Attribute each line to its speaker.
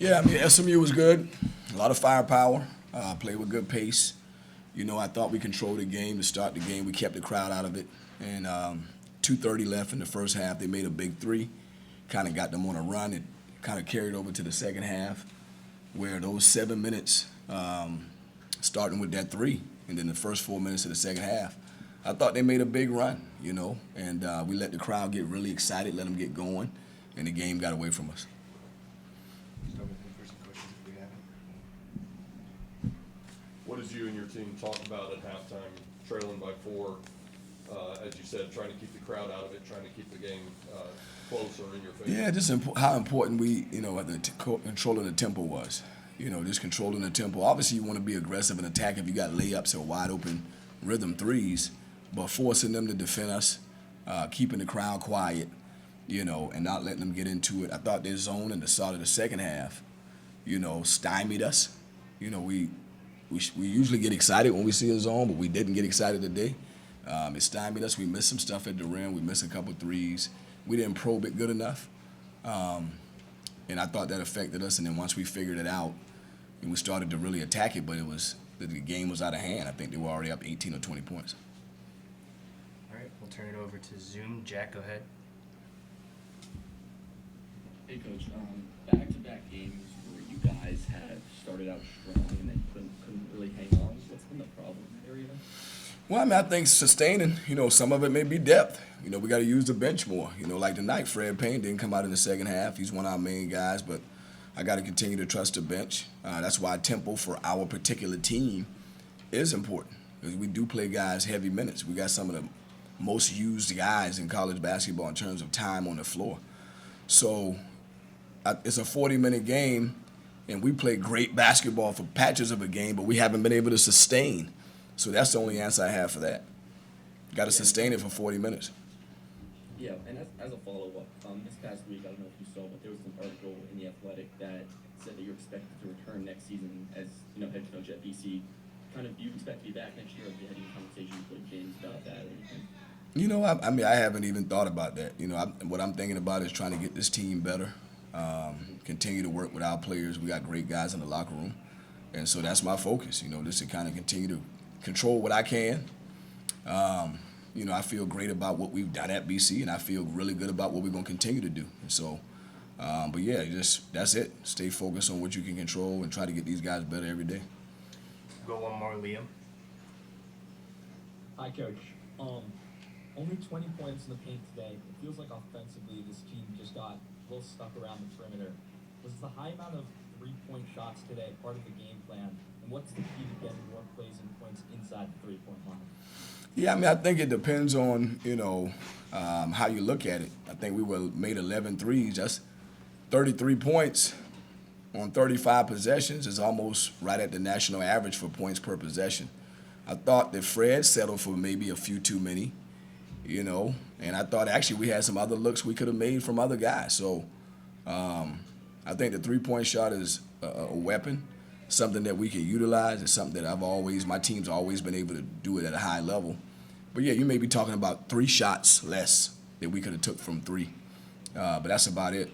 Speaker 1: Yeah, I mean, SMU was good. A lot of firepower. Played with good pace. I thought we controlled the game to start the game. We kept the crowd out of it. And 2:30 left in the first half. They made a big three. Kind of got them on a run. It kind of carried over to the second half, where those 7 minutes, starting with that three, and then the first 4 minutes of the second half, I thought they made a big run, and we let the crowd get really excited, let them get going, and the game got away from us.
Speaker 2: What did you and your team talk about at halftime, trailing by 4? As you said, trying to keep the crowd out of it, trying to keep the game closer in your favor.
Speaker 1: Yeah, just how important we, controlling the tempo was. Just controlling the tempo. Obviously, you want to be aggressive and attack if you got layups or wide open rhythm threes, but forcing them to defend us, keeping the crowd quiet, and not letting them get into it. I thought their zone in the start of the second half, stymied us. We usually get excited when we see a zone, but we didn't get excited today. It stymied us. We missed some stuff at the rim. We missed a couple threes. We didn't probe it good enough. And I thought that affected us. And then once we figured it out, and we started to really attack it, but the game was out of hand. I think they were already up 18 or 20 points.
Speaker 3: All right, we'll turn it over to Zoom. Jack, go ahead.
Speaker 4: Hey, Coach. Back-to-back games where you guys have started out strong and then couldn't really hang on. What's been the problem area?
Speaker 1: Well, I think sustaining, some of it may be depth. We got to use the bench more. Like tonight, Fred Payne didn't come out in the second half. He's one of our main guys, but I got to continue to trust the bench. That's why tempo for our particular team is important, because we do play guys heavy minutes. We got some of the most used guys in college basketball in terms of time on the floor. So it's a 40-minute game, and we play great basketball for patches of a game, but we haven't been able to sustain. So that's the only answer I have for that. Got to sustain it for 40 minutes.
Speaker 4: Yeah, and as a follow-up, this past week, I don't know if you saw, but there was an article in The Athletic that said that you're expected to return next season as head coach at BC. Do you expect to be back next year, or have you had any conversations with James about that or anything?
Speaker 1: I haven't even thought about that. What I'm thinking about is trying to get this team better, continue to work with our players. We got great guys in the locker room, and so that's my focus, just to kind of continue to control what I can. I feel great about what we've done at BC, and I feel really good about what we're going to continue to do. And so, but yeah, that's it. Stay focused on what you can control and try to get these guys better every day.
Speaker 3: Go one more, Liam.
Speaker 5: Hi, Coach. Only 20 points in the paint today. It feels like offensively this team just got a little stuck around the perimeter. Was the high amount of three-point shots today part of the game plan? And what's the key to getting more plays and points inside the three-point line?
Speaker 1: Yeah, I think it depends on, how you look at it. I think we made 11 threes. That's 33 points on 35 possessions is almost right at the national average for points per possession. I thought that Fred settled for maybe a few too many, and I thought actually we had some other looks we could have made from other guys. So I think the three-point shot is a weapon, something that we can utilize. It's something that my team's always been able to do it at a high level. But yeah, you may be talking about 3 shots less that we could have took from 3. But that's about it.